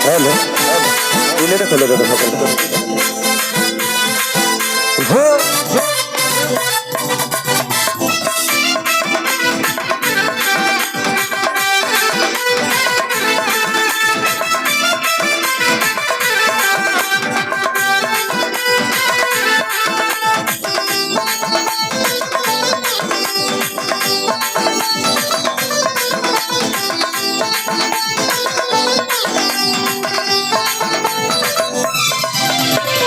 hello দিনেটা খোলো দাদা সকাল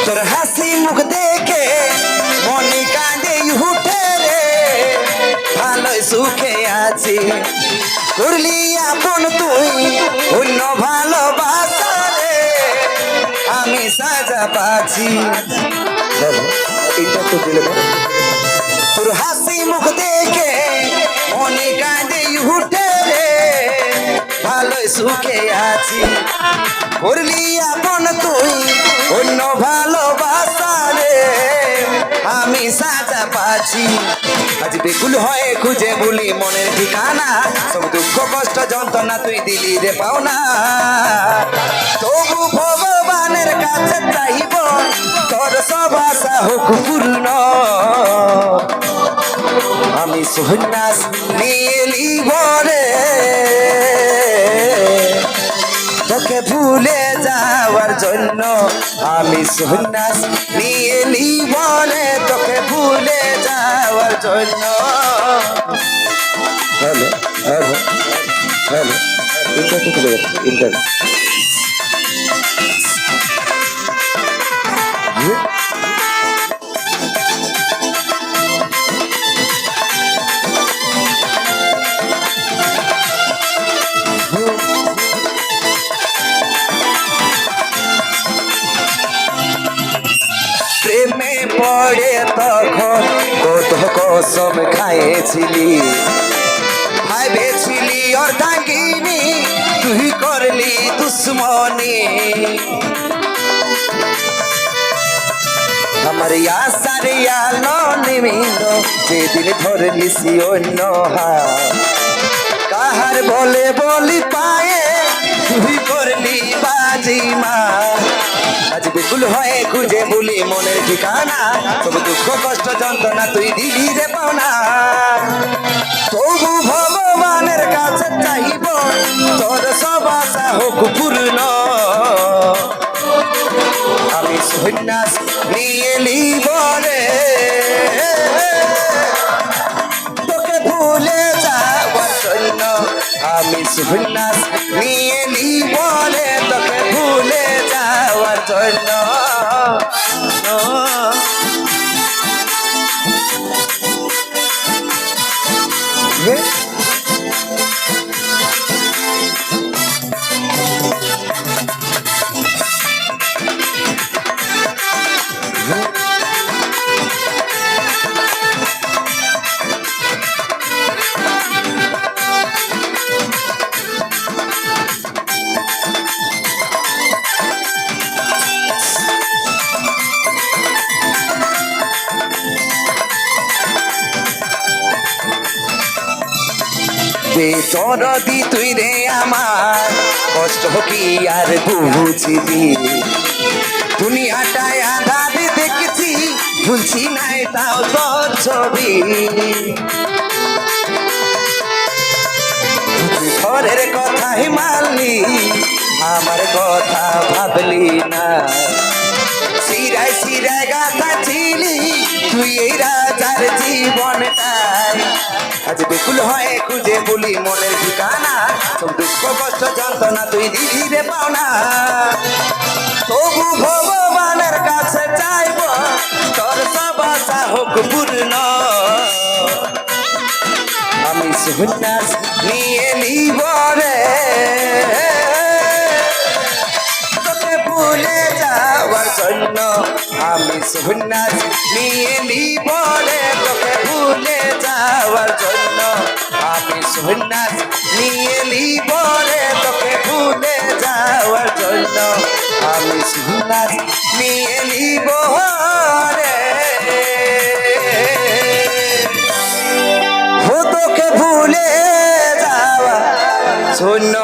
তোর হাসি মুখ দেখে মনে কাঁদে উঠে রে ভালো সুখে আছি করলি আপন তুই অন্য ভালোবাসা রে আমি সাজা পাচ্ছি এটা তো দিলে তোর হাসি মুখ দেখে মনে কাঁদে উঠে রে ভালো সুখে আছি করলি আপন তুই অন্য ভালোবাসা রে আমি সাজা পাচ্ছি আজ বেকুল হয়ে খুঁজে বলি মনের ঠিকানা সব দুঃখ কষ্ট যন্ত্রণা তুই দিলি রে পাওনা তবু ভগবানের কাছে চাইব তোর সব আশা হোক পূর্ণ আমি সন্ন্যাস নিয়ে লিব রে তোকে ভুলে যাওয়ার জন্য আমি সন্ন্যাস নিয়ে নিব রে তোকে ভুলে যাওয়ার জন্য হ্যালো হ্যালো হ্যালো ইন্টারভিউ প্রেমে পড়ে তখন কত কসম খাইছিলি ভাবেছিলি অর্ধাঙ্গিনী তুই করলি দুশ্মনী আমার আশার আলো নিমিল যেদিন ধরলিস অন্য কাহার বলে বলি পায়ে তুই করলি বাজি মা আজ বিপুল হয়ে খুঁজে বলি মনের ঠিকানা সব দুঃখ কষ্ট যন্ত্রণা তুই দিলি রে পাওনা তবু ভগবানের কাছে চাইব তোর সব আশা হোক পূর্ণ আমি সন্ন্যাস নিয়ে নিব রে তোকে ভুলে যাওয়ার জন্য আমি সন্ন্যাস নিয়ে নিব রে তোকে ভুলে যাওয়ার জন্য বেদরদি তুই রে আমার কষ্ট কি আর বুঝবি দুনিয়াটায় আধার দেখছি ভুলছি নাই তাও তোর ছবি ঘরের কথাই মানলি আমার কথা ভাবলি না শিরায় শিরায় গাথা ছিলি তুই এই রাজার জীবনটাই আজ বিপুল হয়ে খুঁজে বলি মনের ঠিকানা সব দুঃখ কষ্ট যন্ত্রণা তুই দিলি রে পাওনা তবু ভগবানের কাছে চাইব তোর সব আশা হোক পূর্ণ আমি সন্ন্যাস নিয়ে নিব রে তোকে ভুলে যাওয়ার জন্য আমি সন্ন্যাস নিয়ে নিব রে তোকে ভুলে যাওয়ার জন্য আমি সন্ন্যাস নিয়ে নিব রে তোকে ভুলে যাওয়ার জন্য আমি সন্ন্যাস নিয়ে নিব রে তোকে ভুলে যাওয়া শূন্য